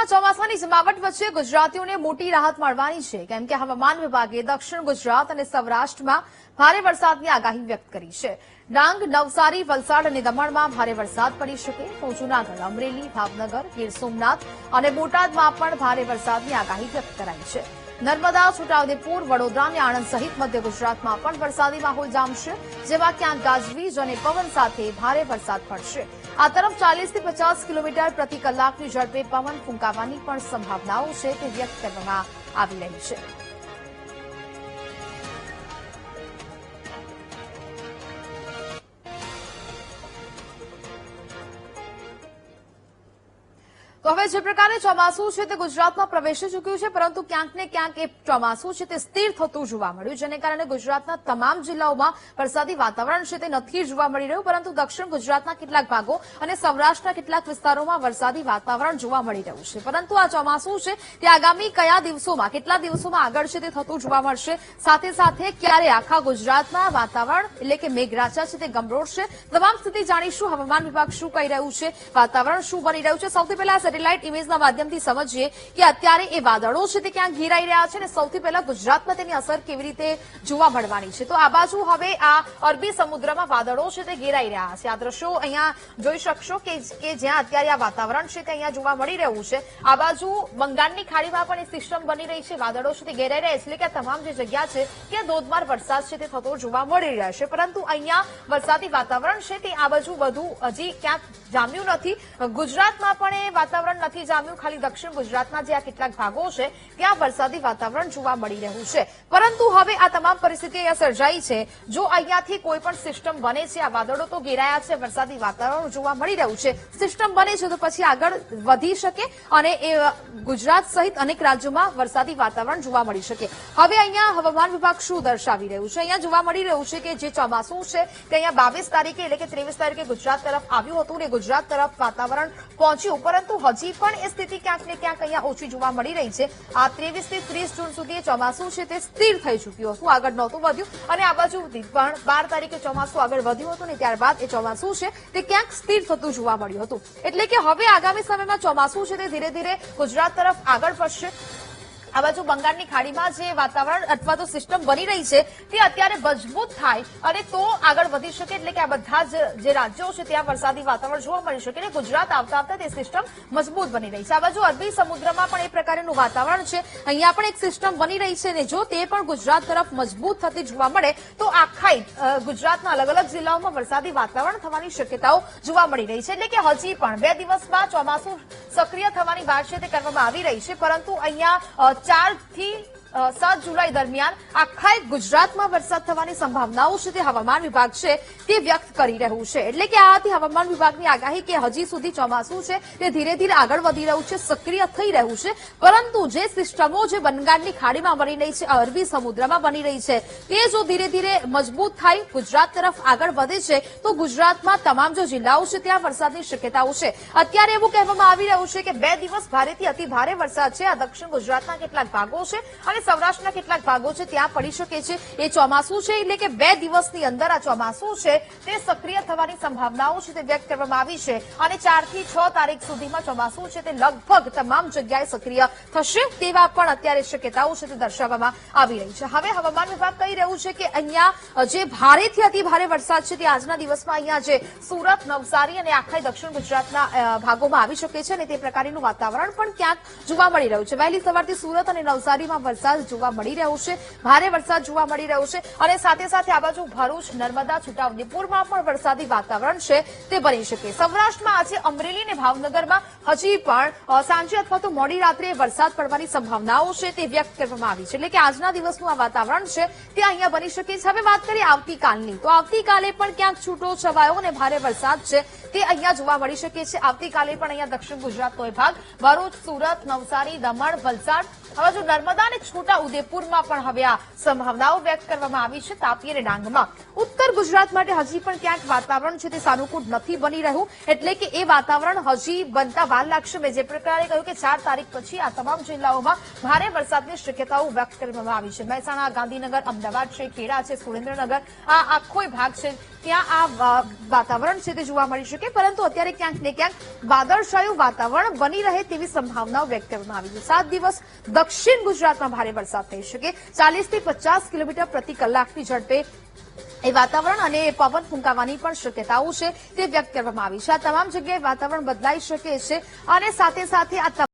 રાજ્યમાં ચોમાસાની જમાવટ વચ્ચે ગુજરાતીઓને મોટી રાહત મળવાની છે, કેમ કે હવામાન વિભાગે દક્ષિણ ગુજરાત અને સૌરાષ્ટ્રમાં ભારે વરસાદની આગાહી વ્યક્ત કરી છે. ડાંગ, નવસારી, વલસાડ અને દમણમાં ભારે વરસાદ પડી શકે તો જૂનાગઢ, અમરેલી, ભાવનગર, ગીર સોમનાથ અને બોટાદમાં પણ ભારે વરસાદની આગાહી વ્યક્ત કરાઈ છે. નર્મદા, છોટાઉદેપુર, વડોદરા અને આણંદ સહિત મધ્ય ગુજરાતમાં પણ વરસાદી માહોલ જામશે, જેમાં ક્યાંક ગાજવીજ અને પવન સાથે ભારે વરસાદ પડશે. આ તરફ 40 થી 50 કિલોમીટર પ્રતિ કલાકની ઝડપે પવન ફૂંકાવાની પણ સંભાવનાઓ છે તે વ્યક્ત કરવામાં આવી રહી છે. તો હવે જે પ્રકારે ચોમાસું છે તે ગુજરાતમાં પ્રવેશી ચૂક્યું છે, પરંતુ ક્યાંક ને ક્યાંક એ ચોમાસું છે તે સ્થિર થતું જોવા મળ્યું, જેને કારણે ગુજરાતના તમામ જિલ્લાઓમાં વરસાદી વાતાવરણ છે તે નથી જોવા મળી રહ્યું, પરંતુ દક્ષિણ ગુજરાતના કેટલાક ભાગો અને સૌરાષ્ટ્રના કેટલાક વિસ્તારોમાં વરસાદી વાતાવરણ જોવા મળી રહ્યું છે. પરંતુ આ ચોમાસું છે તે આગામી કયા દિવસોમાં, કેટલા દિવસોમાં આગળ છે તે થતું જોવા મળશે, સાથે સાથે ક્યારે આખા ગુજરાતમાં વાતાવરણ એટલે કે મેઘરાજા છે તે ગમરોળશે, તમામ સ્થિતિ જાણીશું. હવામાન વિભાગ શું કહી રહ્યું છે, વાતાવરણ શું બની રહ્યું છે. સૌથી પહેલા સેટેલાઇટ ઇમેજના માધ્યમથી સમજીએ કે અત્યારે એ વાદળો છે તે ક્યાં ઘેરાઈ રહ્યા છે અને સૌથી પહેલા ગુજરાતમાં તેની અસર કેવી રીતે જોવા મળવાની છે. તો આ બાજુ હવે આ અરબી સમુદ્રમાં વાદળો છે તે ઘેરાઈ રહ્યા છે. આ દ્રશ્યો અહીંયા જોઈ શકશો કે જ્યાં અત્યારે આ વાતાવરણ છે તે અહીંયા જોવા મળી રહ્યું છે. આ બાજુ બંગાળની ખાડીમાં પણ એ સિસ્ટમ બની રહી છે, વાદળો છે તે ઘેરાઈ રહ્યા છે, એટલે કે આ તમામ જે જગ્યા છે ત્યાં ધોધમાર વરસાદ છે તે થતો જોવા મળી રહ્યા છે. પરંતુ અહીંયા વરસાદી વાતાવરણ છે તે આ બાજુ વધુ હજી ક્યાંક જામ્યું નથી. ગુજરાતમાં પણ એ વાતાવરણ નથી જામ્યું, ખાલી દક્ષિણ ગુજરાતના જે આ કેટલાક ભાગો છે ત્યાં વરસાદી વાતાવરણ જોવા મળી રહ્યું છે. પરંતુ હવે આ તમામ પરિસ્થિતિ અહીંયા સર્જાઈ છે. જો અહીંયાથી કોઈ પણ સિસ્ટમ બને છે, આ વાદળો તો ઘેરાયા છે, વરસાદી વાતાવરણ જોવા મળી રહ્યું છે, સિસ્ટમ બને છે તો પછી આગળ વધી શકે અને એ ગુજરાત સહિત અનેક રાજ્યોમાં વરસાદી વાતાવરણ જોવા મળી શકે. હવે અહીંયા હવામાન વિભાગ શું દર્શાવી રહ્યું છે, અહીંયા જોવા મળી રહ્યું છે કે જે ચોમાસું છે તે અહીંયા 22 તારીખે એટલે કે 23 તારીખે ગુજરાત તરફ આવ્યું હતું ને ગુજરાત તરફ વાતાવરણ પહોંચ્યું, પરંતુ હજી પણ એ સ્થિતિ ક્યાંક ને ક્યાંક અહીંયા ઓછી જોવા મળી રહી છે. આ 23 થી 30 જૂન સુધી ચોમાસું છે તે સ્થિર થઈ ચૂક્યું હતું, આગળ નહોતું વધ્યું અને આ બાજુ પણ 12 તારીખે ચોમાસું આગળ વધ્યું હતું ને ત્યારબાદ એ ચોમાસું છે તે ક્યાંક સ્થિર થતું જોવા મળ્યું હતું. એટલે કે હવે આગામી સમયમાં ચોમાસું છે તે ધીરે ધીરે ગુજરાત તરફ આગળ વધશે. આ બાજુ બંગાળની ખાડીમાં જે વાતાવરણ અથવા તો સિસ્ટમ બની રહી છે તે અત્યારે મજબૂત થાય અને તો આગળ વધી શકે, એટલે કે આ બધા જે રાજ્યો છે ત્યાં વરસાદી વાતાવરણ જોવા મળી શકે અને ગુજરાત આવતા આવતા તે સિસ્ટમ મજબૂત બની રહી છે. આ બાજુ અરબી સમુદ્રમાં પણ એ પ્રકારનું વાતાવરણ છે, અહીંયા પણ એક સિસ્ટમ બની રહી છે અને જો તે પણ ગુજરાત તરફ મજબૂત થતી જોવા મળે તો આખા ગુજરાતના અલગ અલગ જિલ્લાઓમાં વરસાદી વાતાવરણ થવાની શક્યતાઓ જોવા મળી રહી છે. એટલે કે હજી પણ 2 દિવસમાં ચોમાસું સક્રિય થવાની વાત છે તે કરવામાં આવી રહી છે, પરંતુ અહીંયા 4 થી 7 જુલાઈ દરમિયાન આખા ગુજરાતમાં વરસાદ થવાની સંભાવનાઓ છે તે હવામાન વિભાગ છે તે વ્યક્ત કરી રહ્યું છે. એટલે કે આ હતી હવામાન વિભાગની આગાહી કે હજી સુધી ચોમાસું છે તે ધીરે ધીરે આગળ વધી રહ્યું છે, સક્રિય થઈ રહ્યું છે, પરંતુ જે સિસ્ટમો જે બંગાળની ખાડીમાં બની રહી છે, અરબી સમુદ્રમાં બની રહી છે, તે જો ધીરે ધીરે મજબૂત થાય, ગુજરાત તરફ આગળ વધે છે તો ગુજરાતમાં તમામ જે જિલ્લાઓ છે ત્યાં વરસાદની શક્યતાઓ છે. અત્યારે એવું કહેવામાં આવી રહ્યું છે કે 2 દિવસ ભારેથી અતિ ભારે વરસાદ છે આ દક્ષિણ ગુજરાતના કેટલાક ભાગો છે અને સૌરાષ્ટ્રના કેટલાક ભાગો છે ત્યાં પડી શકે છે. એ ચોમાસું છે એટલે કે 2 દિવસની અંદર આ ચોમાસું છે તે સક્રિય થવાની સંભાવનાઓ છે તે વ્યક્ત કરવામાં આવી છે અને 4 થી 6 તારીખ સુધીમાં ચોમાસું છે તે લગભગ તમામ જગ્યાએ સક્રિય થશે તેવા પણ અત્યારે શક્યતાઓ છે તે દર્શાવવામાં આવી રહી છે. હવે હવામાન વિભાગ કહી રહ્યું છે કે અહીંયા જે ભારેથી અતિ ભારે વરસાદ છે તે આજના દિવસમાં અહીંયા જે સુરત, નવસારી અને આખા દક્ષિણ ગુજરાતના ભાગોમાં આવી શકે છે અને તે પ્રકારનું વાતાવરણ પણ ક્યાંક જોવા મળી રહ્યું છે. વહેલી સવારથી સુરત અને નવસારીમાં વરસાદ જોવા મળી રહ્યું છે, ભારે વરસાદ જોવા મળી રહ્યું છે અને સાથે સાથે આ બાજુ ભરૂચ, નર્મદા, છોટાઉદેપુરમાં પણ વરસાદી વાતાવરણ છે તે બની શકે. સૌરાષ્ટ્રમાં આજે અમરેલી અને ભાવનગરમાં હજી પણ સાંજે અથવા તો મોડી રાત્રે વરસાદ પડવાની સંભાવનાઓ છે તે વ્યક્ત કરવામાં આવી છે. એટલે કે આજના દિવસનું આ વાતાવરણ છે તે અહીંયા બની શકે છે. હવે વાત કરીએ આવતીકાલની, તો આવતીકાલે પણ ક્યાંક છૂટો છવાયો અને ભારે વરસાદ છે તે અહીંયા જોવા મળી શકે છે. આવતીકાલે પણ અહીંયા દક્ષિણ ગુજરાતનો ભાગ ભરૂચ, સુરત, નવસારી, દમણ, વલસાડ, હવે જો નર્મદા અને છોટા ઉદેપુરમાં પણ હવે આ સંભાવનાઓ વ્યક્ત કરવામાં આવી છે. તાપી અને ડાંગમાં ઉત્તર ગુજરાત માટે હજી પણ ક્યાંક વાતાવરણ છે તે સાનુકૂળ નથી બની રહ્યું, એટલે કે એ વાતાવરણ હજી બનતા વાર લાગશે. મેં જે પ્રકારે કહ્યું કે 4 તારીખ પછી આ તમામ જિલ્લાઓમાં ભારે વરસાદની શક્યતાઓ વ્યક્ત કરવામાં આવી છે. મહેસાણા, ગાંધીનગર, અમદાવાદ છે, ખેડા છે, સુરેન્દ્રનગર, આ આખો ભાગ છે ત્યાં આ વાતાવરણ છે તે જોવા મળી શકે, પરંતુ અત્યારે ક્યાંક ને ક્યાંક વાદળછાયું વાતાવરણ બની રહે તેવી સંભાવનાઓ વ્યક્ત કરવામાં આવી છે. 7 દિવસ દક્ષિણ ગુજરાતમાં ભારે વરસાદ થઈ શકે, 40 થી 50 કિલોમીટર પ્રતિ કલાકની ઝડપે એ વાતાવરણ અને પવન ફૂંકાવાની પણ શક્યતાઓ છે તે વ્યક્ત કરવામાં આવી છે. આ તમામ જગ્યાએ વાતાવરણ બદલાઈ શકે છે અને સાથે સાથે આ